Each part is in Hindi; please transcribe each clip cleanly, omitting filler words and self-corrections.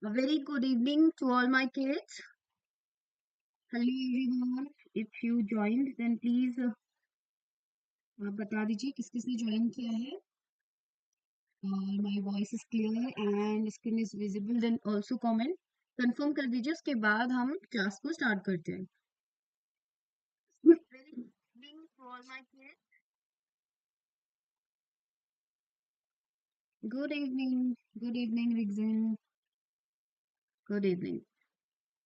A very good evening to all my kids. Hello everyone. If you joined, then please आप बता दीजिए किस किसने ज्वाइन किया है. My voice is clear and screen is visible. Then also comment. Confirm कर दीजिए उसके बाद हम क्लास को स्टार्ट करते हैं. Very good evening to all my kids. Good evening. Good evening, Rigzin. Good evening.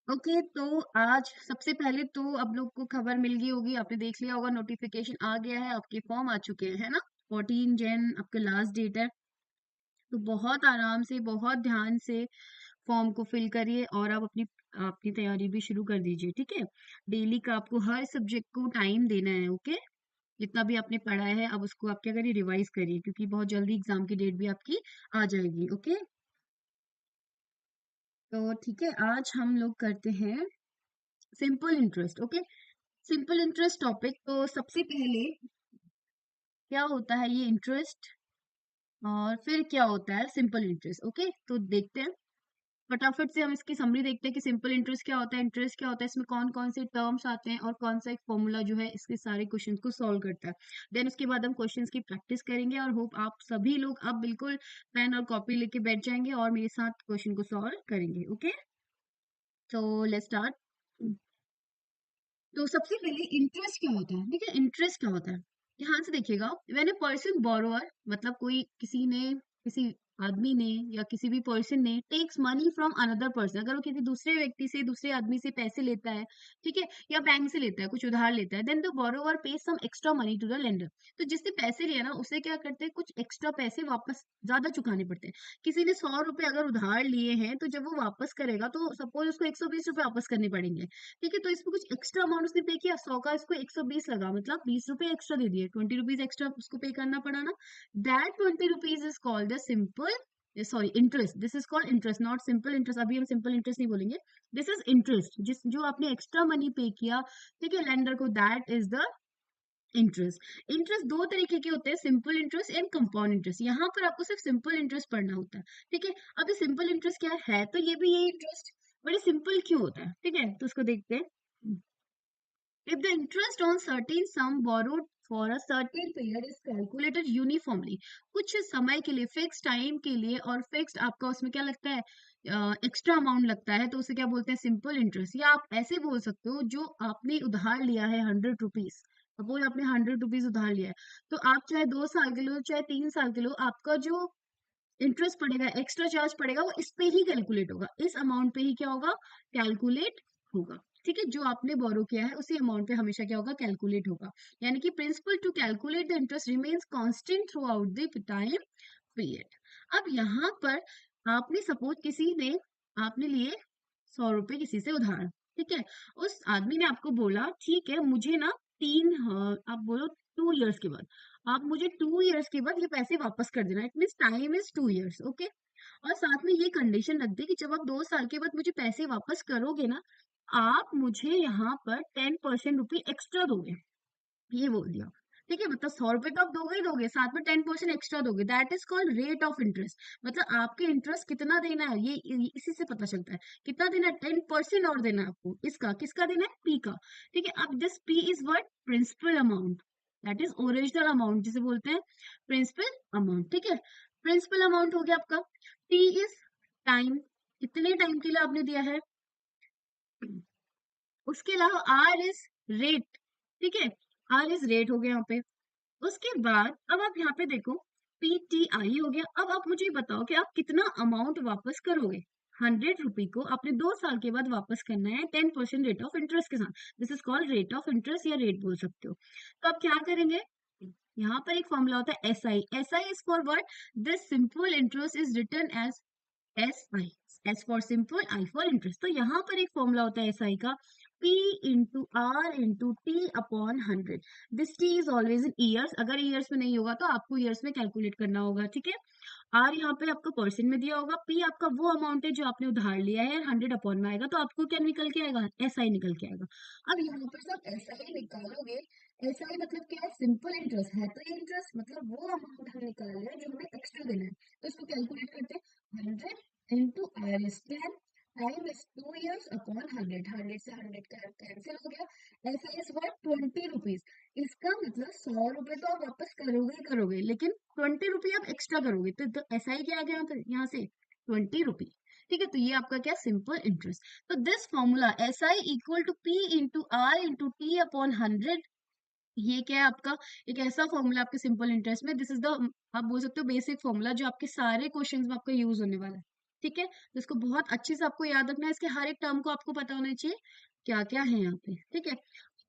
Okay तो आज सबसे पहले तो आप लोग को खबर मिल गई होगी, आपने देख लिया होगा, नोटिफिकेशन आ गया है, आपके फॉर्म आ चुके हैं, है ना. 14 जन आपका लास्ट डेट है. तो बहुत आराम से, बहुत ध्यान से फॉर्म को फिल करिए और आप अपनी अपनी तैयारी भी शुरू कर दीजिए. ठीक है. डेली का आपको हर सब्जेक्ट को टाइम देना है. ओके. जितना भी आपने पढ़ा है अब उसको आप क्या करिए, रिवाइज करिए, क्योंकि बहुत जल्दी एग्जाम की डेट भी आपकी आ जाएगी. ओके. तो ठीक है, आज हम लोग करते हैं simple interest. Okay. Simple interest topic. तो सबसे पहले क्या होता है ये इंटरेस्ट, और फिर क्या होता है सिंपल इंटरेस्ट. ओके. तो देखते हैं फटाफट से, हम इसकी समरी देखते हैं कि सिंपल इंटरेस्ट क्या होता है, इंटरेस्ट क्या होता है, इसमें कौन कौन से टर्म्स आते हैं और कौन सा एक फॉर्मूला जो है इसके सारे क्वेश्चन को सॉल्व करता है. देन उसके बाद हम क्वेश्चंस की प्रैक्टिस करेंगे और होप आप सभी लोग अब बिल्कुल पेन और कॉपी लेके बैठ जाएंगे और मेरे साथ क्वेश्चन को सॉल्व करेंगे. ओके. तो लेट्स स्टार्ट. तो सबसे पहले इंटरेस्ट क्या होता है. ठीक है. इंटरेस्ट क्या होता है, ध्यान से देखिएगा. व्हेन ए पर्सन बोरोअर, मतलब कोई किसी ने, किसी आदमी ने या किसी भी पर्सन ने takes money from another person, अगर वो किसी दूसरे व्यक्ति से, दूसरे आदमी से पैसे लेता है, ठीक है, या बैंक से लेता है, कुछ उधार लेता है, then the borrower pay some extra money to the lender. तो जिससे पैसे लिया ना उसे क्या करते हैं, कुछ एक्स्ट्रा पैसे वापस ज्यादा चुकाने पड़ते हैं. किसी ने 100 रुपए अगर उधार लिए हैं तो जब वो वापस करेगा तो सपोज उसको 120 रुपए वापस करने पड़ेंगे. ठीक है. तो इसमें कुछ एक्स्ट्रा अमाउंट उसने पे किया, 100 का इसको 120 लगा, मतलब 20 रुपए एक्स्ट्रा दे दिए, 20 रुपीज एक्स्ट्रा उसको पे करना पड़ा ना. That 20 rupees is called the simple, sorry, interest. This is called interest, not simple interest. अभी हम सिंपल इंटरेस्ट नहीं बोलेंगे. दिस इज इंटरेस्ट, जिस जो आपने एक्स्ट्रा मनी पे किया, ठीक है, लेंडर को, that is the interest. Interest दो तरीके के होते हैं, simple interest and compound interest. यहाँ पर आपको सिर्फ सिंपल इंटरेस्ट पढ़ना होता है. ठीक है. अब ये सिंपल इंटरेस्ट क्या है, तो ये भी यही इंटरेस्ट, बट ये सिंपल क्यों होता है, ठीक है, तो उसको देखते हैं. If the interest on certain sum borrowed for a certain period is calculated uniformly, कुछ समय के लिए, फिक्स टाइम के लिए, और फिक्स्ड आपका उसमें क्या लगता है, एक्स्ट्रा अमाउंट लगता है, तो उसे क्या बोलते हैं, सिंपल इंटरेस्ट. या आप ऐसे बोल सकते हो, जो आपने उधार लिया है 100 रुपीज, सपोज आपने 100 रुपीज उधार लिया है, तो आप चाहे 2 साल के लो चाहे 3 साल के लो, आपका जो इंटरेस्ट पड़ेगा, एक्स्ट्रा चार्ज पड़ेगा, वो इस पे ही कैलकुलेट होगा, इस अमाउंट पे ही क्या होगा, कैलकुलेट होगा. ठीक है. जो आपने बोरो किया है उसी अमाउंट पे हमेशा क्या होगा, कैलकुलेट होगा. यानी कि principal to calculate the interest remains constant throughout the time period. अब यहाँ पर आपने सपोज किसी ने, आपने लिए 100 रुपए किसी से उधार, ठीक है. उस आदमी ने आपको बोला, ठीक है, मुझे ना आप बोलो 2 इयर्स के बाद, आप मुझे 2 इयर्स के बाद ये पैसे वापस कर देना. It means time is 2 years. Okay. और साथ में ये कंडीशन रख दी कि जब आप 2 साल के बाद मुझे पैसे वापस करोगे ना, आप मुझे यहाँ पर 10% रुपये एक्स्ट्रा दोगे, ये बोल दिया. ठीक है. मतलब 100 रुपए तो आप दोगे ही दोगे, साथ में 10% एक्स्ट्रा दोगे. That is called rate of interest. मतलब आपके इंटरेस्ट कितना देना है, ये इसी से पता चलता है कितना देना है. 10% और देना है आपको. इसका किसका देना है, पी का. ठीक है. अब this P is what, principal amount. That is original amount, जिसे बोलते हैं प्रिंसिपल अमाउंट. ठीक है. प्रिंसिपल अमाउंट हो गया आपका. टी इज टाइम, कितने टाइम के लिए आपने दिया है. उसके अलावा आर इज रेट. ठीक है. आर इज रेट हो गया यहाँ पे. उसके बाद अब आप यहाँ पे देखो, पी टी आई हो गया. अब आप मुझे बताओ कि आप कितना अमाउंट वापस करोगे. 100 रुपए को आपने 2 साल के बाद वापस करना है, 10% रेट ऑफ इंटरेस्ट के साथ. This is called rate of interest, या रेट बोल सकते हो. तो आप क्या करेंगे, यहाँ पर एक फॉर्मूला होता है S I. S I is for what, this simple interest is return as S I. S for simple, I for interest. तो यहाँ पर एक फॉर्मूला होता है एस आई का, P into R into T upon 100. This T is always in years. अगर ईयर्स में नहीं होगा तो आपको ईयर्स में कैलकुलेट करना होगा. ठीक है. आर यहाँ पे आपका परसेंट में दिया होगा. पी आपका वो अमाउंट है जो आपने उधार लिया है, 100 अपॉन में आएगा, तो आपको क्या निकल के आएगा, एस आई निकल के आएगा. अब यहाँ पर जब एस आई निकालोगे, एस आई मतलब क्या है, सिंपल इंटरेस्ट है, तो ये इंटरेस्ट मतलब वो अमाउंट हम निकाल रहे हैं जो हमें एक्स्ट्रा देना है, तो इसको कैलकुलेट करते हैं. 100 into r is 10 time is 2 years upon 100, 100 से 100 कैंसिल हो गया। ऐसा इज व्हाट 20 रुपीज। इसका मतलब 100 रुपए तो आप वापस करोगे ही करोगे, लेकिन 20 रुपये आप एक्स्ट्रा करोगे, तो ऐसा ही क्या आ गया यहाँ से 20 रुपी। ठीक है, तो ये आपका क्या सिंपल इंटरेस्ट। तो this formula S I equal to P into R into T upon 100, ये क्या है आपका एक ऐसा फॉर्मूला आपके सिंपल इंटरेस्ट में। दिस इज द, आप बोल सकते हो बेसिक फॉर्मूला, जो आपके सारे क्वेश्चंस में आपका यूज होने वाला है। ठीक है, तो इसको बहुत अच्छे से आपको याद रखना है, इसके हर एक टर्म को आपको पता होना चाहिए क्या क्या है यहाँ पे। ठीक है,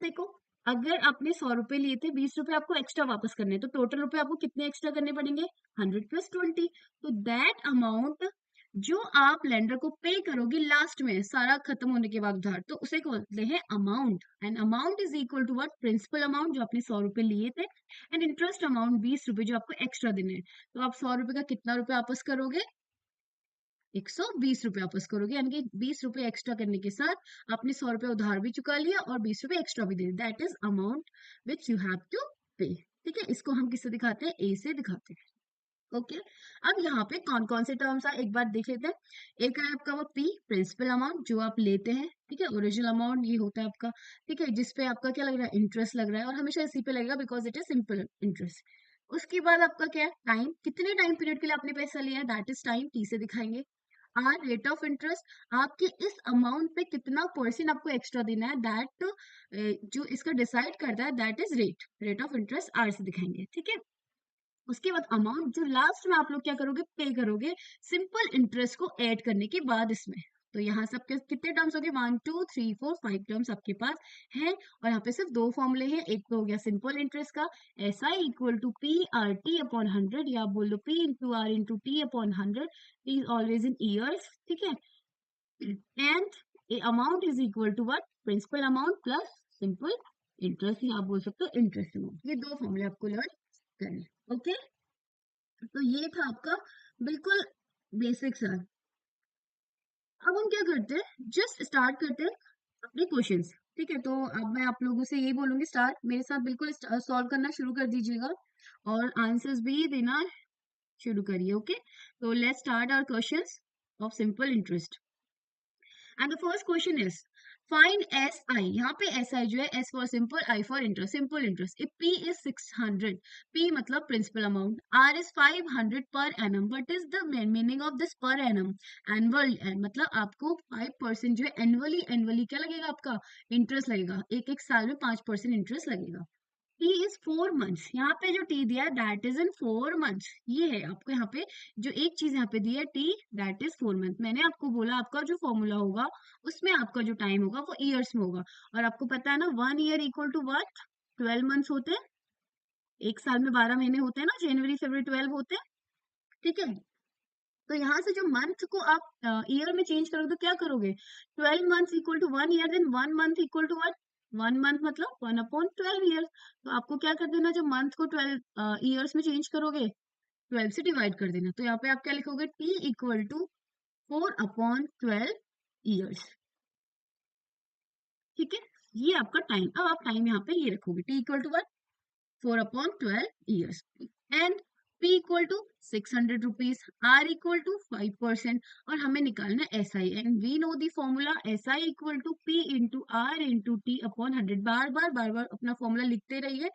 देखो अगर आपने 100 रुपए लिए थे, 20 रुपए आपको एक्स्ट्रा वापस करने हैं, तो टोटल रुपए आपको कितने एक्स्ट्रा करने पड़ेंगे 100 प्लस 20। तो दैट अमाउंट जो आप लेंडर को पे करोगे लास्ट में सारा खत्म होने के बाद उधार, तो उसे बोलते हैं amount. And amount is equal to what principal amount जो आपने 100 रुपए लिए थे, एंड इंटरेस्ट अमाउंट 20 रुपए जो आपको एक्स्ट्रा देने हैं। तो आप 100 रुपए का कितना रुपए वापस करोगे 120 रुपए वापस करोगे, यानी कि 20 रुपए एक्स्ट्रा करने के साथ आपने 100 रुपए उधार भी चुका लिया और 20 रुपए एक्स्ट्रा भी दे दिए। That is amount which you have to pay. ठीक है, इसको हम किससे दिखाते हैं, ए से दिखाते हैं। ओके, अब यहाँ पे कौन कौन से टर्म्स है एक बार देख लेते हैं। एक है आपका वो पी प्रिंसिपल अमाउंट जो आप लेते हैं। ठीक है, ओरिजिनल अमाउंट ये होता है आपका। ठीक है, जिसपे आपका क्या लग रहा है इंटरेस्ट लग रहा है, और हमेशा इसी पे लगेगा because it is simple interest. उसके बाद आपका क्या है टाइम, कितने टाइम पीरियड के लिए आपने पैसा लिया है, दैट इज टाइम, टी से दिखाएंगे। आर रेट ऑफ इंटरेस्ट, आपके इस अमाउंट पे कितना परसेंट आपको एक्स्ट्रा देना है, दैट जो इसका डिसाइड करता है that is rate, rate of interest R से दिखाएंगे। ठीक है, उसके बाद अमाउंट जो लास्ट में आप लोग क्या करोगे पे करोगे सिंपल इंटरेस्ट को ऐड करने के बाद इसमें। तो यहाँ सबके कितने टर्म्स हो गए 1 2 3 4 5 टर्म्स आपके पास हैं, और यहाँ पे सिर्फ दो फॉर्मूले हैं। एक तो हो गया सिंपल इंटरेस्ट का S I equal to P R T upon 100, या आप बोल लो P into R into T upon 100, T is always in years. ठीक है, and amount is equal to what principal amount plus simple interest, या आप बोल सकते हो इंटरेस्ट अमाउंट। ये दो फॉर्मूले आपको लर्न करने। ओके, तो ये था आपका बिल्कुल बेसिक सा। अब हम क्या करते हैं, जस्ट स्टार्ट करते हैं अपने क्वेश्चंस। ठीक है, तो अब मैं आप लोगों से यही बोलूंगी स्टार्ट, मेरे साथ बिल्कुल सॉल्व करना शुरू कर दीजिएगा और आंसर्स भी देना शुरू करिए। ओके, तो let's start our questions of simple interest. And the first question is find S I. यहाँ पे एस आई जो है S for simple, I for interest, simple interest. If P is 600, P मतलब principal amount, R is 500 per annum. What is the meaning of this per annum, annual, मतलब आपको 5% जो है एनुअली, एनुअली क्या लगेगा आपका इंटरेस्ट लगेगा, एक एक साल में 5% इंटरेस्ट लगेगा। टी इज 4 मंथ्स, यहाँ पे जो टी दिया है दैट इज इन 4 मंथ्स। ये है आपको यहाँ पे जो एक चीज यहाँ पे दी है टी, दैट इज 4 मंथ। मैंने आपको बोला आपका जो फॉर्मूला होगा उसमें आपका जो टाइम होगा वो ईयर्स में होगा, और आपको पता है ना 1 year equal to what 12 months होते हैं। एक साल में 12 महीने होते हैं ना, जनवरी फरवरी 12 होते हैं। ठीक है, तो यहाँ से जो मंथ को आप ईयर में चेंज करोगे तो क्या करोगे 12 months equal to 1 year, then 1 month equal to what 1 month मतलब 1/12 ईयर। तो आपको क्या कर देना, जब मंथ को 12 ईयर्स में चेंज करोगे 12 से डिवाइड कर देना। तो यहाँ पे आप क्या लिखोगे टी इक्वल टू 4/12 ईयर्स। ठीक है, ये आपका टाइम। अब आप टाइम यहाँ पे ये रखोगे T equal to 4/12 years, and P equal to 600 rupees, R equal to 5%, और हमें निकालना है SI, and we know the formula SI equal to P into R into T upon 100। बार बार अपना फॉर्मूला लिखते रहिए।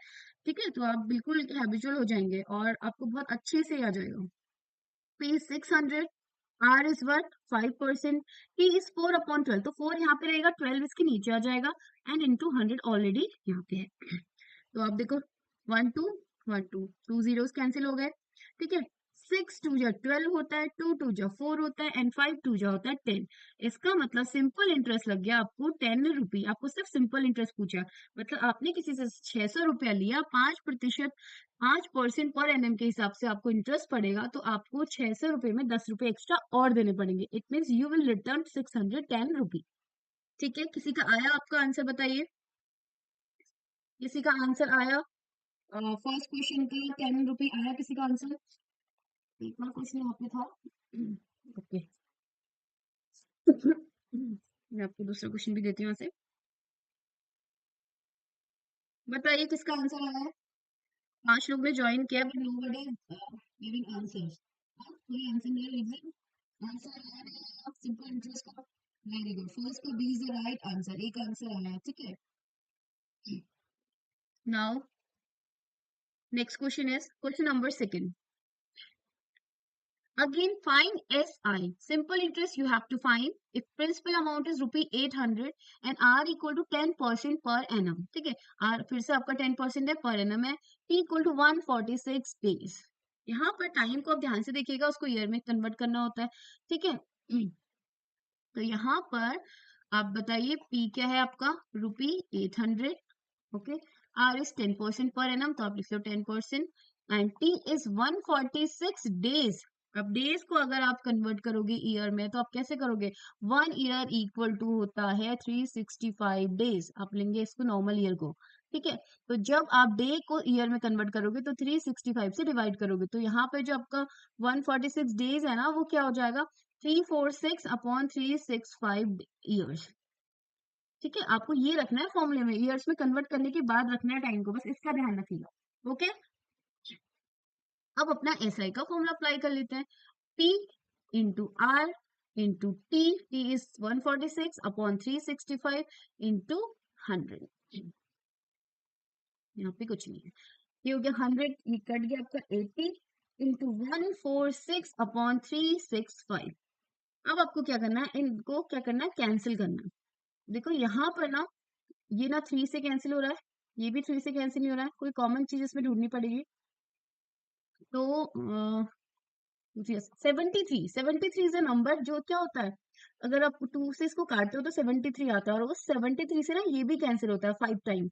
ठीक है, तो आप बिल्कुल हैबिचुअल हो जाएंगे और आपको बहुत अच्छे से आ जाएगा। P is 600, R is what 5%, T is 4/12, तो 4 यहाँ पे रहेगा, 12 इसके नीचे आ जाएगा, एंड इंटू 100 ऑलरेडी यहाँ पे है। तो आप देखो 1 2 जीरोस कैंसिल हो गए। ठीक है, 6 2 जा 12 होता है, 2 2 जा 4 होता है, एंड 5 2 जा होता है 10। इसका मतलब सिंपल इंटरेस्ट लग गया आपको 10 रुपी। आपको सिर्फ सिंपल इंटरेस्ट पूछा, मतलब आपने किसी से 600 रुपया लिया, 5%, 5% पर एनएम के हिसाब से आपको इंटरेस्ट पड़ेगा, तो आपको 600 रुपये में 10 रुपए एक्स्ट्रा और देने पड़ेंगे। It mean you will return 610 रुपी। ठीक है, किसी का आया आपका आंसर बताइए, किसी का आंसर आया फर्स्ट क्वेश्चन का 10 रुपी आया किसी का आंसर? एक और क्वेश्चन यहाँ पे था। ओके, मैं आपको दूसरा क्वेश्चन भी देती हूँ यहाँ से। बताइए किसका आंसर आया है? 5 लोग ने ज्वाइन किया बट नोबडी गिविंग आंसर्स। कोई आंसर नहीं है, रीजन आंसर आ रहा है आप सिंपल इंटरेस्ट का। वेरी गुड, फर्स्ट को B is the right answer, एक आंसर आया है, ठीक है। Now next question is question number second. Again, find SI. Simple interest you have to find if principal amount is rupee 800 and R equal to 10% per annum. ठीक है, R फिर से आपका 10% है, per annum है, T equal to 146 days. यहाँ पर टाइम को आप ध्यान से देखिएगा, उसको ईयर में कन्वर्ट करना होता है, ठीक है। तो यहाँ पर आप बताइए P क्या है आपका, रुपी 800, ओके। R इज 10% पर एनम, तो आप लिख लो 10%, एंड T इज 146 डेज। अब डेज को अगर आप कन्वर्ट करोगे ईयर में तो आप कैसे करोगे, 1 ईयर इक्वल टू होता है 365 डेज, आप लेंगे इसको नॉर्मल ईयर को, ठीक है। तो जब आप डे को ईयर में कन्वर्ट करोगे तो 365 से डिवाइड करोगे, तो यहाँ पे जो आपका 146 डेज है ना, वो क्या हो जाएगा, 346 अपॉन 365 ईयर्स, ठीक है। आपको ये रखना है फॉर्मूले में, ईयर्स में कन्वर्ट करने के बाद रखना है टाइम को, बस इसका ध्यान रखिएगा, ओके। अब अपना एसआई का फॉर्मूला अप्लाई कर लेते हैं, P into R into T, T is 146 upon 365 into 100। यहाँ पे कुछ नहीं है, ये हो गया 100, ये कट गया आपका 80 इंटू 146 अपॉन 365। अब आपको क्या करना है, इनको क्या करना है, कैंसिल करना है। देखो यहाँ पर ना, ये ना 3 से कैंसिल हो रहा है, ये भी 3 से कैंसिल नहीं हो रहा है, कोई कॉमन चीज इसमें ढूंढनी पड़ेगी। तो 73 इज अ नंबर जो क्या होता है, अगर आप 2 से इसको काटते हो तो 73 आता है, और वो 73 से ना ये भी कैंसिल होता है 5 टाइम।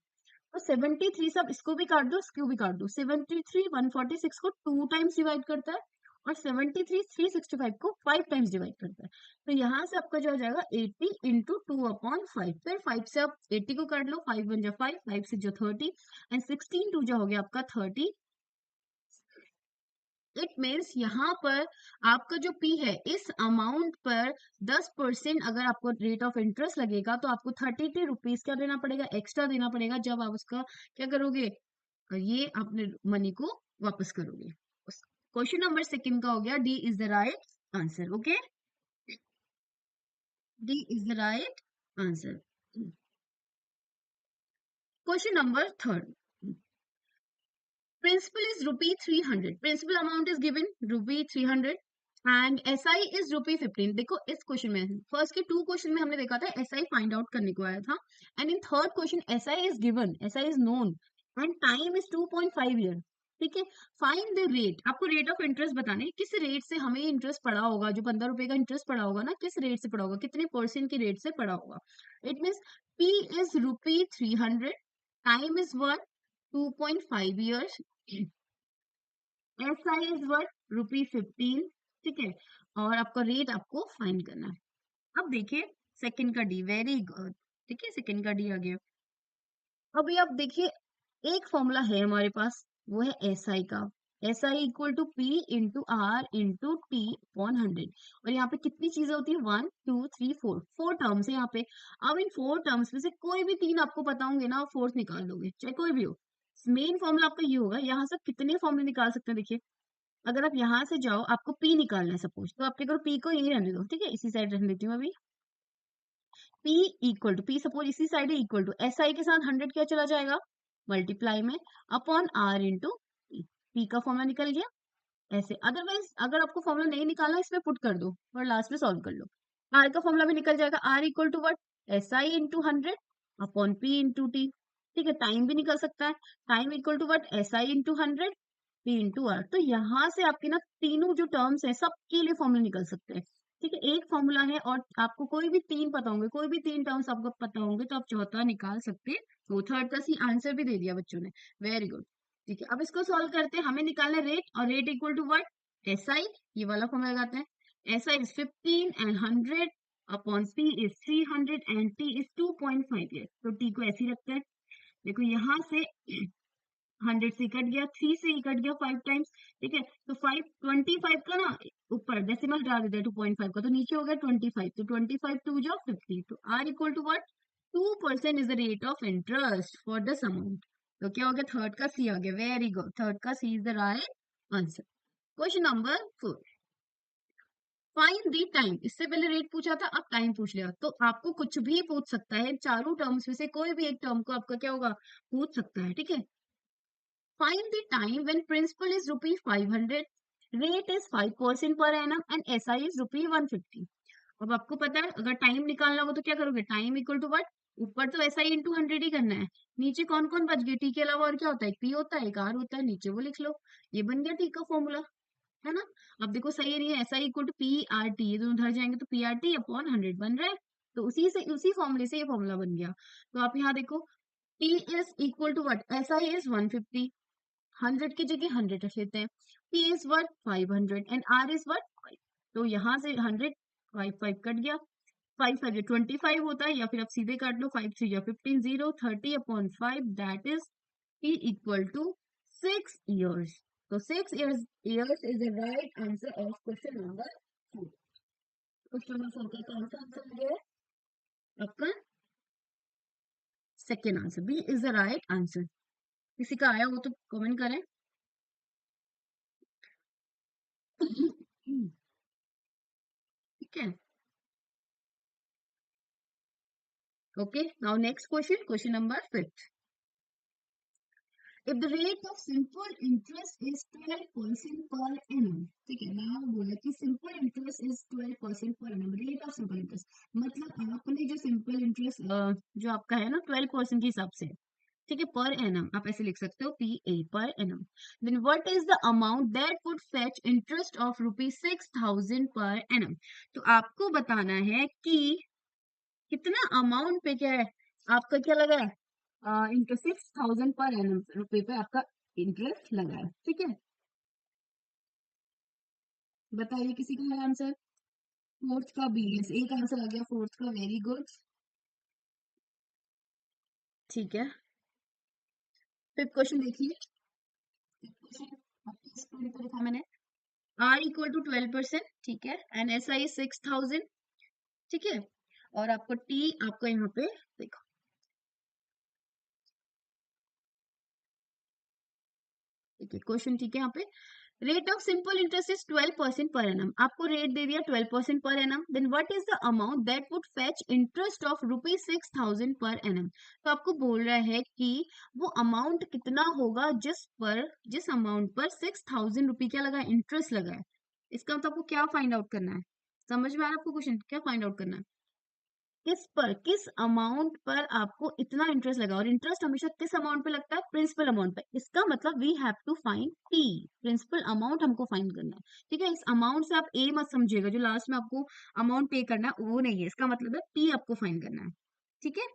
तो 73 से आप इसको भी काट दो, इसको भी काट दो, 73 146 को 2 टाइम्स डिवाइड करता है, और 73 365 को 5 टाइम्स डिवाइड करता है। तो यहाँ से आपका जो हो जाएगा 80 इंटू 2/5, फिर 5 से आप 80 को काट लो, 5 1 जा 5, 5 6 जा 30, एंड 16 2 जा हो गया आपका 30। इट मीन्स यहाँ पर आपका जो P है, इस अमाउंट पर 10% अगर आपको रेट ऑफ इंटरेस्ट लगेगा तो आपको 32 रुपीज क्या देना पड़ेगा, एक्स्ट्रा देना पड़ेगा, जब आप उसका क्या करोगे, ये अपने मनी को वापस करोगे। क्वेश्चन नंबर सेकंड का हो गया, D is the right answer, okay, D is the right answer. Question number third, principal is rupee 300, principal amount is given rupee 300 and SI is rupee 15। देखो इस क्वेश्चन में, फर्स्ट के 2 क्वेश्चन में हमने देखा था SI फाइंड आउट करने को आया था, and in third question SI is given, SI is known, and time is 2.5 year, ठीक है। फाइंड द रेट, आपको रेट ऑफ इंटरेस्ट बताना है, किस रेट से हमें इंटरेस्ट पड़ा होगा, जो 15 रुपए का इंटरेस्ट पड़ा होगा ना, किस रेट से पड़ा होगा, कितने परसेंट की रेट से पड़ा होगा। It means P is rupee 300, time is worth 2.5 years, SI is worth rupee 15, ठीक है, और आपका रेट आपको फाइंड करना है। अब देखिए सेकंड का डी, वेरी गुड, ठीक है, सेकंड का डी आ गया। अभी आप देखिए, एक फॉर्मूला है हमारे पास, वो है SI का, SI equal to P into R into T upon 100, और यहाँ पे कितनी चीजें होती है, 1 2 3 4, 4 टर्म्स है यहाँ पे। अब इन 4 टर्म्स में से कोई भी 3 आपको पता होंगे ना, फोर्थ निकाल दोगे, चाहे कोई भी हो। मेन फॉर्मूला आपका ये होगा, यहाँ से कितने फॉर्मूले निकाल सकते हैं, देखिए अगर आप यहाँ से जाओ, आपको P निकालना है सपोज, तो आप क्या करो, P को यही रहने दो, ठीक है, इसी साइड रहने देती हूँ अभी। P equal to P suppose इसी साइड है, इक्वल टू SI के साथ 100 क्या चला जाएगा, मल्टीप्लाई में, अपॉन R इंटू P का फॉर्मूला निकल गया ऐसे। अदरवाइज अगर आपको फॉर्मूला नहीं निकालना, इसमें पुट कर दो और लास्ट में सॉल्व कर लो, R का फॉर्मूला भी निकल जाएगा, R equal to what, SI into 100 upon P into T, ठीक है। टाइम भी निकल सकता है, time equal to what, SI into 100 P into R। तो यहाँ से आपके ना तीनों जो टर्म्स है सबके लिए फॉर्मूला निकल सकते हैं, ठीक है। एक फॉर्मूला है और आपको कोई भी 3 पता होंगे, कोई भी 3 टर्म्स आपको पता होंगे तो आप चौथा निकाल सकते हैं। तो थर्ड का सी आंसर भी दे दिया बच्चों ने, वेरी गुड, ठीक है। अब इसको सॉल्व करते हैं, हमें निकालना है रेट, और rate equal to what, SI, ये वाला फॉर्मूला लगाते हैं, SI is 15 and 100 upon P is 300 and T is 2.5 year, तो T को ऐसे ही रखते हैं। देखो यहाँ से 100 से कट गया, 3 से कट गया 5 टाइम्स, ठीक है। तो 25 का ना ऊपर डेसिमल डाल देते हैं 2.5 का, तो नीचे हो गया 25, तो 25 2 जो 50, तो R equal to what, 2% is the rate of interest for this amount. तो क्या हो गया, थर्ड का सी आ गया, वेरी गुड, थर्ड का C is the right answer. Question number 4, find the time, इससे पहले रेट पूछा था, अब टाइम पूछ लिया, तो आपको कुछ भी पूछ सकता है, चारों टर्म्स में से कोई भी एक टर्म को आपका क्या होगा, पूछ सकता है, ठीक है। Find the time when principal is rupee 500, rate is 5% per annum and SI is rupee 150। अब आपको पता है अगर टाइम निकालना हो तो क्या करोगे, टाइम इक्वल टू व्हाट, ऊपर तो एसआई इंटू 100 ही करना है, नीचे कौन कौन बच गए, टी के अलावा और क्या होता है, एक पी होता है, एक आर होता है, नीचे वो लिख लो, ये बन गया टी का फॉर्मूला, है ना। अब देखो सही है नहीं है, SI equal to P R T, ये दोनों उधर जाएंगे तो पी आर टी अपॉन 100 बन रहा है, तो उसी से उसी फॉर्मूले से ये फॉर्मूला बन गया। तो आप यहाँ देखो T is equal to what, SI is 150, 100 की जगह 100 रख लेते हैं, P is what 500 and R is what 5, तो यहाँ से 100 5 5 कट गया, 5 5 25 होता है, या फिर आप सीधे काट लो, 5 3 15, 0 30 upon 5, that is T equal to 6 years. So 6 years is the right answer of question number 4. Question number 4 का कौन सा आंसर आ गया है आपका, second answer B is the right answer. किसी का आया हो तो कमेंट करें। ठीक है, okay, now next question, question number 5। If the rate of simple interest is 12% per annum, ठीक है ना, बोला कि simple interest is 12% per annum, rate of simple interest, मतलब आपने जो simple interest जो आपका है ना 12% के हिसाब से, ठीक है, पर एनम आप ऐसे लिख सकते हो, P A per annum, then what is the amount that would fetch interest of ₹6000 per annum. तो आपको बताना है कि कितना अमाउंट पे क्या है आपका क्या लगा है, इंटरेस्ट 6000 पर एनम रुपए पे आपका इंटरेस्ट लगा है, ठीक है। बताइए किसी का है आंसर, फोर्थ का बी, यस एक आंसर आ गया फोर्थ का, वेरी गुड, ठीक है। फिफ्थ क्वेश्चन देखिए, क्वेश्चन आपके स्क्रीन पर लिखा मैंने, आर इक्वल टू 12%, ठीक है, एंड एस आई 6000, ठीक है, और आपको टी आपको यहाँ पे देखो, ठीक है क्वेश्चन, ठीक है, यहाँ पे rate of simple interest is 12% per annum, आपको रेट दे दिया 12% per annum, then what is the amount that would fetch interest of ₹6000 per annum. तो आपको बोल रहा है कि वो अमाउंट कितना होगा जिस अमाउंट पर 6000 रुपये क्या लगा, इंटरेस्ट लगा है, इसका मतलब आपको क्या फाइंड आउट करना है, समझ में आ रहा है आपको क्वेश्चन, क्या फाइंड आउट करना है, किस अमाउंट पर आपको इतना इंटरेस्ट लगा, और इंटरेस्ट हमेशा किस अमाउंट पे लगता है, प्रिंसिपल अमाउंट पे, इसका मतलब we have to find T, principal amount हमको फाइंड करना है, ठीक है। इस अमाउंट से आप ए मत समझिएगा, जो लास्ट में आपको अमाउंट पे करना है वो नहीं है, इसका मतलब है टी आपको फाइंड करना है, ठीक है।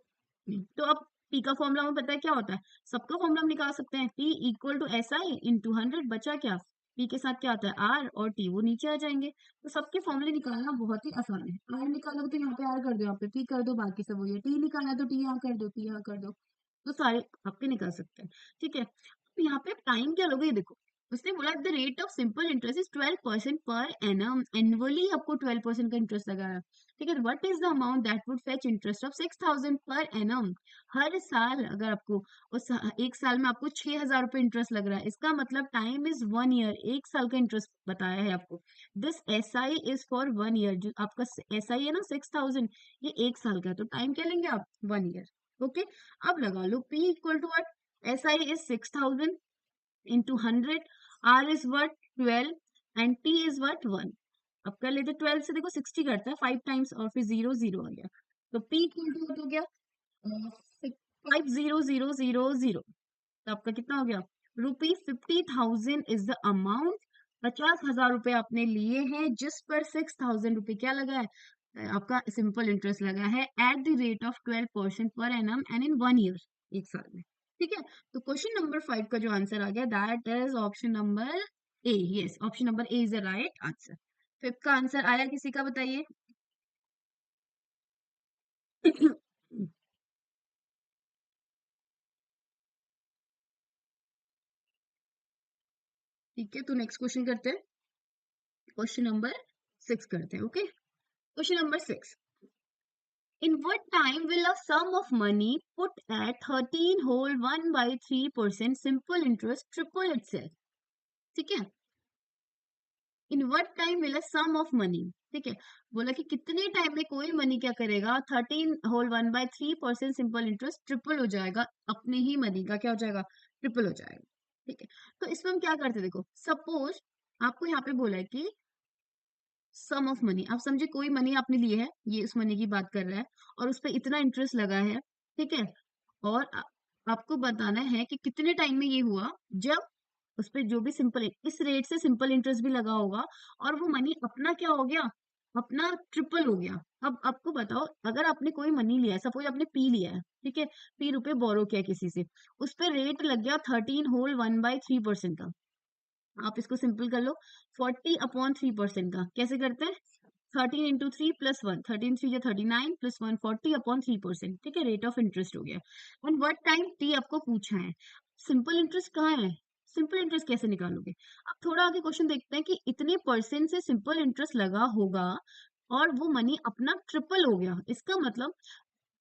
तो अब पी का फॉर्मूला हमें पता है क्या होता है, सबका फॉर्मूला हम निकाल सकते हैं, P equal to S I into 100, बचा क्या, पी के साथ क्या आता है आर, और टी वो नीचे आ जाएंगे, तो सबके फॉर्मूले निकालना बहुत ही आसान है, आर निकालोगे तो यहाँ पे आर कर दो, यहाँ पे पी कर दो, बाकी सब वही है, टी निकालना है तो टी यहाँ कर दो, टी यहाँ कर दो, तो सारे आपके निकाल सकते हैं, ठीक है। तो यहाँ पे टाइम क्या लोगे, ये देखो उसने बोला the rate of simple interest is 12% per annum, annually आपको 12% का इंटरेस्ट लगा है, ठीक है। What is the amount that would fetch interest of 6000 per annum, हर साल अगर आपको उस एक साल में आपको 6000 रुपये इंटरेस्ट लग रहा है, इसका मतलब टाइम इज 1 ईयर, एक साल का इंटरेस्ट बताया है आपको, this S I is for 1 year, जो आपका एस आई है ना 6000, ये एक साल का है, तो टाइम क्या लेंगे आप, 1 ईयर, ओके। अब लगा लो P equal to what, S I is 6000 into 100, R is what 12 and T is what 1। अब कर लेते 12 से देखो 60 करता है 5 टाइम्स, और फिर 0 0 आ गया, तो P इक्वल टू वट हो गया 50000, तो आपका कितना हो गया, ₹50,000 इज द अमाउंट, 50,000 रुपए आपने लिए हैं जिस पर 6000 रुपये क्या लगा है, आपका सिंपल इंटरेस्ट लगा है at the rate of 12% per annum and in 1 year, एक साल में, ठीक है। तो क्वेश्चन नंबर 5 का जो आंसर आ गया that is option number A, yes option number A is the right answer. Fifth का आंसर आया किसी का, बताइए। ठीक है, तो नेक्स्ट क्वेश्चन करते हैं, क्वेश्चन नंबर 6 करते हैं, okay. Question number 6, in what time will a sum of money put at 13 whole 1 by 3% simple interest triple itself, ठीक है। in what time will a sum of money, ठीक है। बोला कि कितने टाइम में कोई मनी क्या करेगा, 13 होल 1/3% सिंपल इंटरेस्ट ट्रिपल हो जाएगा, अपने ही मनी का क्या हो जाएगा, ट्रिपल हो जाएगा। ठीक है, तो इसमें हम क्या करते हैं, देखो सपोज आपको यहाँ पे बोला है कि सम ऑफ मनी, आप समझे कोई मनी आपने ली है, ये उस मनी की बात कर रहा है, और उस पर इतना इंटरेस्ट लगा है। ठीक है, और आपको बताना है कि कितने टाइम में ये हुआ, जब उस पे जो भी सिंपल इस रेट से सिंपल इंटरेस्ट भी लगा होगा, और वो मनी अपना क्या हो गया, अपना ट्रिपल हो गया। अब आपको बताओ, अगर आपने कोई मनी लिया है, सपोज आपने पी लिया है, ठीक है, पी रुपए बोरो किया किसी से, उस पे रेट लग गया 13 होल 1/3% का। आप इसको सिंपल कर लो, 40/3% का कैसे करते हैं, 13 × 3 + 1, 13 × 3 = 39 + 1 40/3%। ठीक है, रेट ऑफ इंटरेस्ट हो गया। ऑन व्हाट टाइम, टी आपको पूछा है। सिंपल इंटरेस्ट कहाँ है, सिंपल इंटरेस्ट कैसे निकालोगे। अब थोड़ा आगे क्वेश्चन देखते हैं कि इतने परसेंट से सिंपल इंटरेस्ट लगा होगा और वो मनी अपना ट्रिपल हो गया, इसका मतलब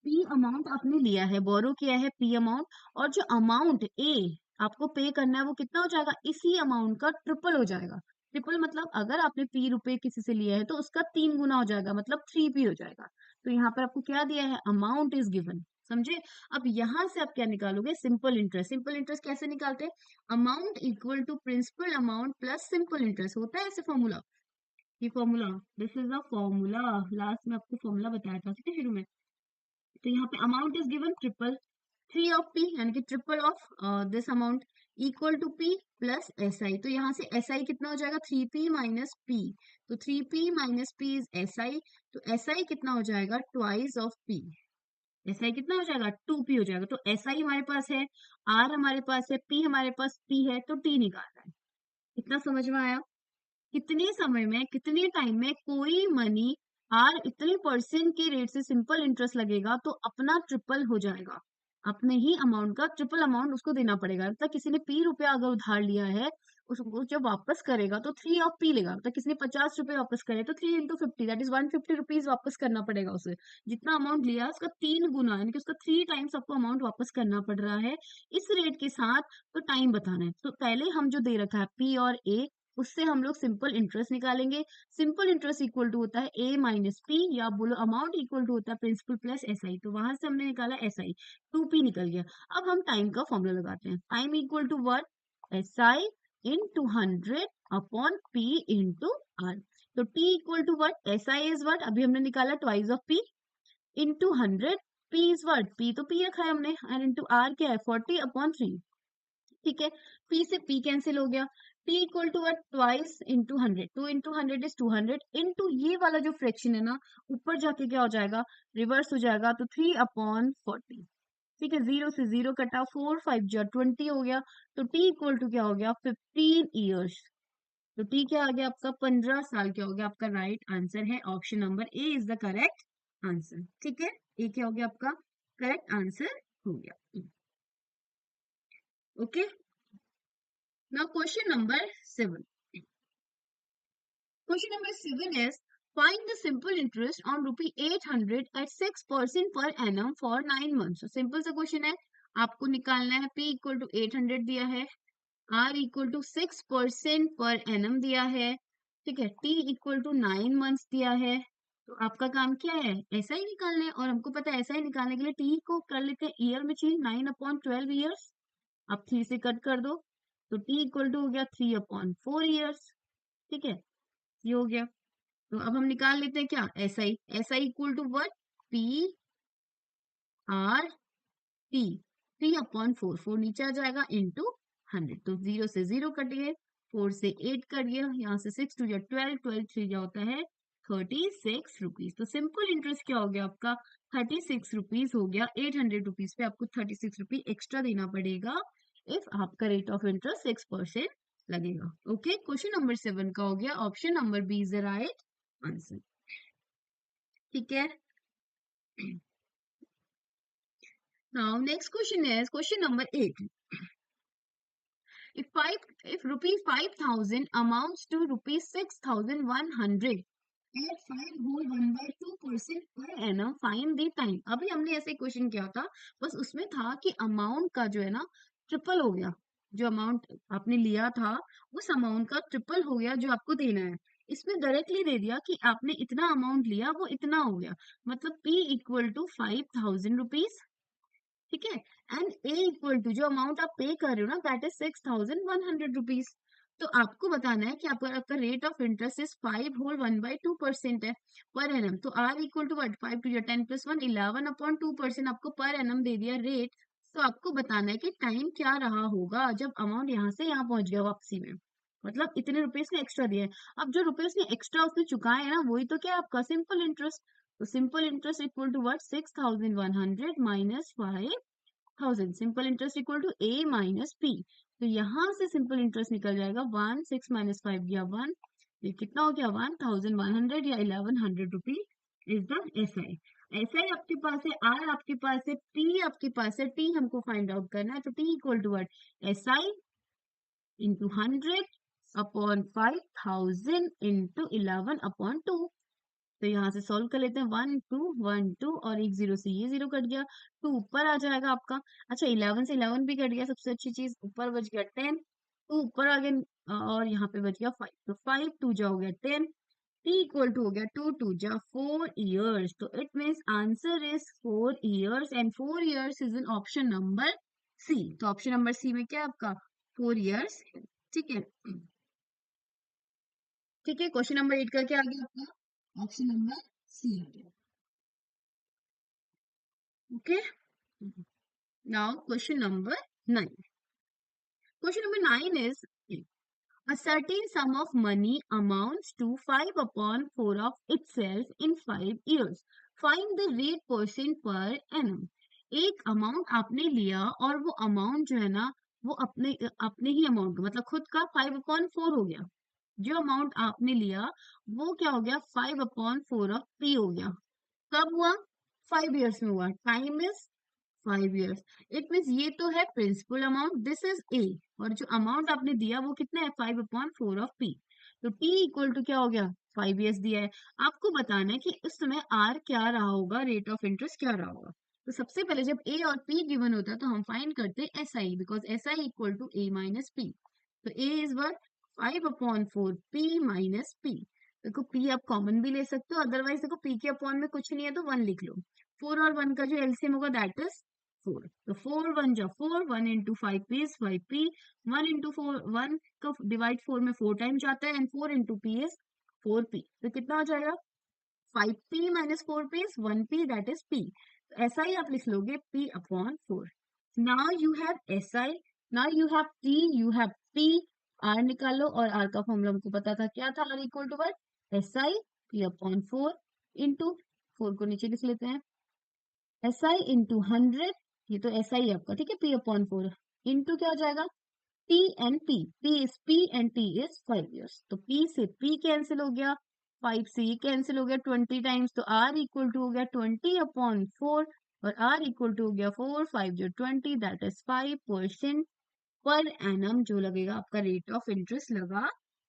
पी अमाउंट आपने लिया है, बोरो किया है पी अमाउंट, और जो अमाउंट ए आपको पे करना है वो कितना हो जाएगा, इसी अमाउंट का ट्रिपल हो जाएगा। ट्रिपल मतलब अगर आपने पी रुपए किसी से लिया है तो उसका 3 गुना हो जाएगा, मतलब 3p हो जाएगा। तो यहाँ पर आपको क्या दिया है, अमाउंट इज गिवन, समझे। अब यहाँ से आप क्या निकालोगे, सिंपल इंटरेस्ट। सिंपल इंटरेस्ट कैसे निकालते हैं, amount equal to principal amount plus simple interest, होता है ऐसे फॉर्मूला। ये formula, this is the formula, last में आपको फॉर्मूला बताया था, ठीक है, शुरू में। तो यहाँ पे amount is given triple, 3 of p यानी कि triple of this amount equal to p plus S I. तो यहाँ से एस आई कितना हो जाएगा, 3p माइनस p। तो 3p minus p is S I. तो एस आई कितना हो जाएगा, twice of p। S I कितना हो जाएगा, 2p हो जाएगा। तो एस आई हमारे पास है, r हमारे पास है, p हमारे पास p है, तो t निकालना है। इतना समझ में आया। कितने समय में, कितने टाइम में कोई मनी आर इतने परसेंट के रेट से सिंपल इंटरेस्ट लगेगा तो अपना ट्रिपल हो जाएगा, अपने ही अमाउंट का ट्रिपल अमाउंट उसको देना पड़ेगा। मतलब किसी ने पी रुपया अगर उधार लिया है, उसको जब वापस करेगा तो 3 of p लेगा। मतलब किसी ने 50 रुपए वापस करे तो 3 × 50, दैट इज 150 रुपीज वापस करना पड़ेगा उसे। जितना अमाउंट लिया उसका 3 गुना, यानी कि उसका 3 टाइम्स आपको अमाउंट वापस करना पड़ रहा है इस रेट के साथ। तो टाइम बताना है, तो पहले हम जो दे रखा है पी और ए, उससे हम लोग सिंपल इंटरेस्ट निकालेंगे। सिंपल इंटरेस्ट इक्वल टू होता है ए माइनस पी, या बोलो अमाउंट इक्वल टू होता है प्रिंसिपल प्लस एस आई। तो वहां से हमने निकाला एस आई, 2p निकल गया। अब हम टाइम का फॉर्मूला लगाते हैं, time equal to what, S I into 100/p/r। तो t equal to what, S I is what, अभी हमने निकाला twice of p, into 100, p is what, p तो p रखा है हमने, एंड इंटू r क्या है, 40/3। ठीक है, p से p कैंसिल हो गया। t equal to twice into 100, 2 × 100 is 200, into ये वाला जो फ्रैक्शन है ना, ऊपर जाके क्या हो जाएगा, रिवर्स हो जाएगा, तो 3/40। ठीक है, 0 से 0 कटा, 4 5 जा 20 हो गया। तो t इक्वल टू क्या हो गया, 15 ईयर्स। तो t क्या आ गया आपका, 15 साल क्या हो गया। आपका राइट आंसर है option number A is the correct answer. ठीक है, ए क्या हो गया आपका करेक्ट आंसर हो गया। Okay, now question number 7। Question number 7 is, find the simple interest on rupee 800 at 6% per annum for 9 months. So simple सा question है, आपको निकालना है p इक्वल टू 800 दिया है, r इक्वल टू 6% पर annum दिया है, ठीक है, t इक्वल टू 9 months दिया है। तो आपका काम क्या है, ऐसा ही निकालना है, और हमको पता है ऐसा ही निकालने के लिए t को कर लेते हैं ईयर में चेंज, 9/12 ईयर्स। आप 3 से कट कर दो, तो t इक्वल टू हो गया 3/4 ईयर्स। ठीक है, ये हो गया। तो अब हम निकाल लेते हैं क्या, S I. S I equal to what, P R T, 3/4, 4 नीचे आ जाएगा, इंटू 100। तो 0 से 0 कट गए, 4 से 8 कट गया, यहाँ से 6 2 या 12, 12 3 जा होता है 36 रुपीज। तो सिंपल इंटरेस्ट क्या हो गया आपका, 36 रुपीज हो गया। 800 रुपीज पे आपको 36 रुपीज एक्स्ट्रा देना पड़ेगा इफ आपका रेट ऑफ इंटरेस्ट 6% लगेगा। ओके, क्वेश्चन नंबर 7 का हो गया, option number B is the right answer. ठीक है, now next question is question number 8. If rupees 5,000 amounts to rupees 6,100 at 5 whole 1/2% per annum, find the time. अभी हमने ऐसे क्वेश्चन किया था, बस उसमें था कि अमाउंट का जो है ना ट्रिपल हो गया, जो अमाउंट आपने लिया था उस अमाउंट का ट्रिपल हो गया जो आपको देना है। इसमें डायरेक्टली दे दिया कि आपने इतना अमाउंट लिया, वो इतना हो गया, मतलब P इक्वल टू 5,000 रुपीज, ठीक है। एंड A इक्वल टू जो अमाउंट आप पे कर रहे हो ना, दैट इज 6,100 रुपीज। तो आपको बताना है कि आपका आपका rate of interest is 5 whole 1/2% है पर एनम। तो R equal to what, 5 to 10 plus 1, 11/2% आपको पर एनम दे दिया रेट। तो आपको बताना है कि टाइम क्या रहा होगा जब अमाउंट यहाँ से यहाँ पहुंच गया वापसी में, मतलब इतने रुपए उसने एक्स्ट्रा दिए हैं। अब जो रुपए उसने एक्स्ट्रा उसने चुकाए हैं ना, वही तो क्या है आपका सिंपल इंटरेस्ट। तो simple interest equal to what, 6,100 minus 5,000। Simple interest equal to A minus P। तो यहाँ से सिंपल इंटरेस्ट निकल जाएगा 1, 6 माइनस 5 गया 1, ये कितना हो गया 1,100 या 1,100 rupees is the SI। SI आपके पास है, R आपके पास है, P आपके पास है, T हमको फाइंड आउट करना है। तो T equal to what, SI into 100 upon 5,000 into 11/2। तो यहाँ से सॉल्व कर लेते हैं, 1 2 1 2 और एक जीरो से ये जीरो कट गया, 2 ऊपर आ जाएगा आपका। अच्छा 11 से 11 भी कट गया, सबसे अच्छी चीज, ऊपर बच गया 10, 2 ऊपर आ गया और यहाँ पे बच गया 5। तो 5 2 जा हो गया 10, टी इक्वल टू हो गया 2 2 जा 4 ईयर्स। तो it means answer is 4 years and 4 years is in option number C. तो ऑप्शन नंबर सी में क्या है आपका 4 ईयर्स, ठीक है। ठीक है, क्वेश्चन नंबर 8 का क्या आ गया आपका, ऑप्शन नंबर सी आ गया। Okay. Now question number 9. Question number 9 is a certain sum of money amounts to 5 upon 4 of itself in 5 years. Find the rate percent per annum. एक अमाउंट आपने लिया और वो अमाउंट जो है ना, वो अपने अपने ही अमाउंट मतलब खुद का 5/4 हो गया। जो अमाउंट आपने लिया वो क्या हो गया 5/4 ऑफ P हो गया। कब हुआ, 5 ईयर्स में हुआ। Time is 5 years. It means ये तो है principal amount, this is A, और जो अमाउंट आपने दिया वो कितना है 5/4 ऑफ पी। तो टी इक्वल टू क्या हो गया 5 ईयर्स दिया है। आपको बताना है कि इस समय आर क्या रहा होगा, रेट ऑफ इंटरेस्ट क्या रहा होगा। तो सबसे पहले जब ए और पी गिवन होता है तो हम फाइंड करते हैं S I, because S I equal to A minus P. तो A is worth 5/4 P minus P. देखो पी आप कॉमन भी ले सकते हो, अदरवाइज देखो पी के अपॉन में कुछ नहीं है तो 1 लिख लो। 4 और 1 का जो एलसीएम होगा दैट इज 4। तो 4 1 जा 4, 1 into 5 P is 5 P, 1 into 4 1 का डिवाइड 4 में 4 टाइम जाता है and 4 into P is 4 P. तो कितना हो जाएगा 5 P minus 4 P is 1 P, that is P. तो ऐसा ही आप लिख लोगे P upon 4। Now you have S I, now you have T, you have P. R निकालो और आर का फॉर्मूला हमको पता था क्या था, R equal to what S I P upon 4 into 4 को नीचे लिख लेते हैं एस आई इंटू 100। ये तो एस आई है आपका, ठीक है, पी अपॉन 4 इंटू क्या हो जाएगा T and P, P is P and T is 5 years. तो पी से पी कैंसिल हो गया, 5 से ये कैंसिल हो गया 20 टाइम्स, तो आर इक्वल टू हो गया 20/4 और आर इक्वल टू हो गया 4 5 जो 20, दैट इज 5% पर एनम जो लगेगा आपका रेट ऑफ इंटरेस्ट लगा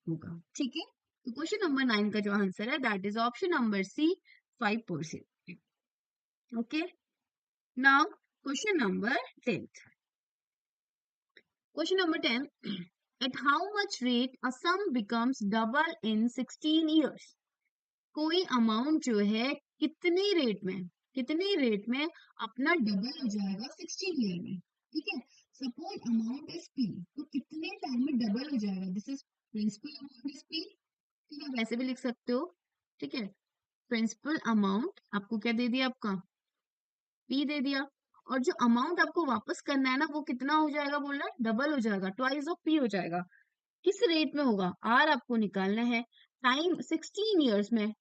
होगा। ठीक है, तो क्वेश्चन नंबर 9 का जो आंसर है that is option number C 5%। Okay, now question number 10। Question number 10. At how much rate a sum becomes double in 16 years? कोई अमाउंट जो है कितने रेट में अपना डबल हो जाएगा 16 ईयर में, ठीक है। सपोज अमाउंट इज पी, तो कितने टाइम में डबल हो जाएगा, this is principal amount is P, ठीक है, वैसे भी लिख सकते हो, ठीक है। प्रिंसिपल अमाउंट आपको क्या दे दिया, आपका पी दे दिया, और जो अमाउंट आपको वापस करना है ना वो कितना हो जाएगा, बोल रहा है डबल हो जाएगा, ट्वाइस ऑफ पी हो जाएगा। किस रेट में होगा, आर आपको निकालना है। टाइम 16 ईयर्स में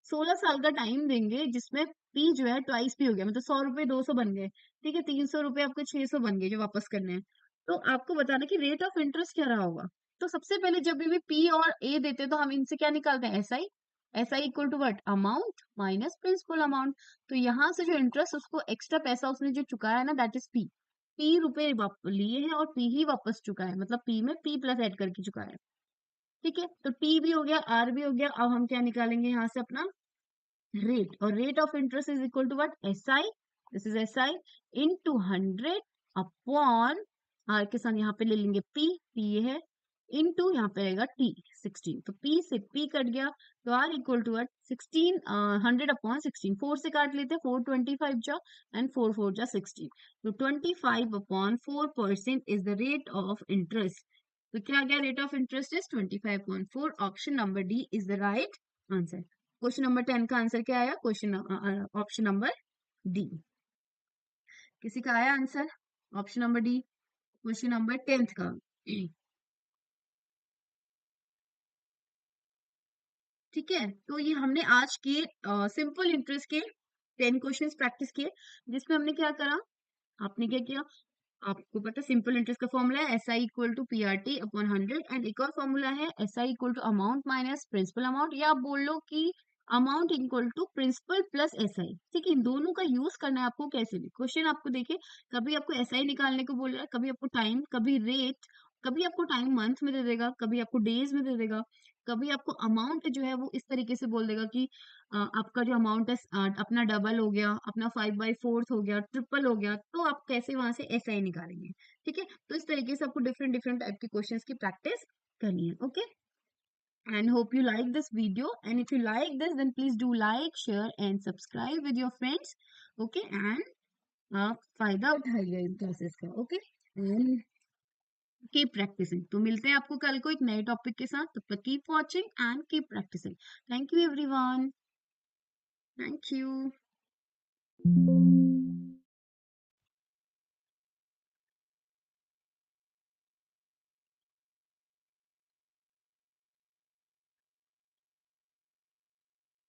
16 साल का टाइम देंगे जिसमें पी जो है ट्वाइस पी हो गया, मतलब 100 रुपए 200 बन गए, ठीक है, 300 रुपए आपको 600 बन गए जो वापस करने हैं। तो आपको बताना कि रेट ऑफ इंटरेस्ट क्या रहा होगा। तो सबसे पहले जब भी पी और ए देते हैं तो हम इनसे क्या निकालते हैं S I. S I equal to what amount minus principal amount. तो यहाँ से जो इंटरेस्ट उसको एक्स्ट्रा पैसा उसने जो चुकाया है ना दैट इज पी रुपए लिए हैं और पी ही वापस चुका है, मतलब पी में पी प्लस ऐड करके चुका है, ठीक है। तो टी भी हो गया आर भी हो गया। अब हम क्या निकालेंगे यहाँ से अपना रेट, और rate of interest is equal to what S I, this is S I into 100 upon R के साथ यहाँ पे ले लेंगे पी, पी ये है इनटू यहाँ पे रहेगा टी 16, तो पी से पी कट गया, तो आर इक्वल टू 16 100 अपॉन 16, 4 से काट लेते हैं, 425 जा एंड 4 4 जा 16, तो 25 upon 4% is the rate of interest. तो क्या गया, rate of interest is 25.4। Option number D is the right answer. Question number 10 का आंसर क्या आया, क्वेश्चन ऑप्शन नंबर डी। किसी का आया answer option number D question number 10th का? ठीक है, तो ये हमने आज के सिंपल इंटरेस्ट के 10 क्वेश्चंस प्रैक्टिस किए, जिसमें हमने क्या करा, आपने क्या किया, आपको पता सिंपल इंटरेस्ट का फॉर्मूला है S I equal to P R T upon 100, and एक और फॉर्मूला है S I equal to amount minus principal amount, या आप बोल लो कि amount equal to principal plus S I. ठीक है, इन दोनों का यूज करना है आपको कैसे भी। क्वेश्चन आपको देखिए, कभी आपको एस आई निकालने को बोल रहा है, कभी आपको टाइम, कभी रेट, कभी आपको टाइम मंथ में दे देगा, कभी आपको डेज में दे देगा, कभी आपको अमाउंट जो है वो इस तरीके से बोल देगा कि आपका जो अमाउंट है अपना डबल हो गया, अपना 5/4 हो गया, ट्रिपल हो गया, तो आप कैसे वहां से एस आई निकालेंगे। ठीक है, तो इस तरीके से आपको डिफरेंट डिफरेंट टाइप के क्वेश्चंस की प्रैक्टिस करनी है। Okay, and hope you like this video, and if you like this then please do like, share and subscribe with your friends. Okay, and आप फायदा उठाइए इन क्लासेस का। Okay, and keep practising. तो मिलते हैं आपको कल को एक नए टॉपिक के साथ, तब तक keep watching and keep practising. Thank you everyone, thank you.